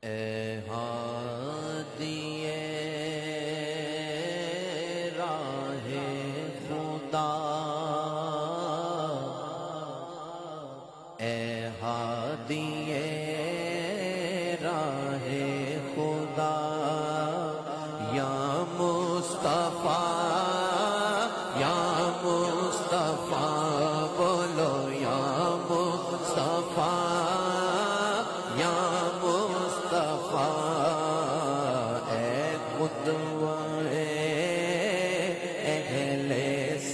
اے ہادی راہ خدا، اے ہادی راہ خدا، یا مصطفیٰ یا مصطفیٰ، بولو یا مصطفیٰ یا مصطفیٰ، اے قدوہ اہل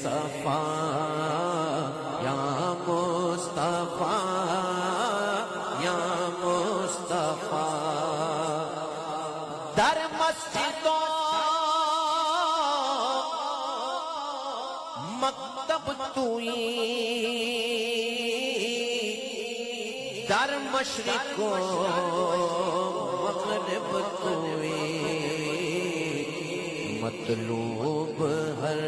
صفا، یا مصطفیٰ یا مصطفیٰ، در مسجدوں مکتب توئی، در مشرق و مغرب توئی، مطلوب ہر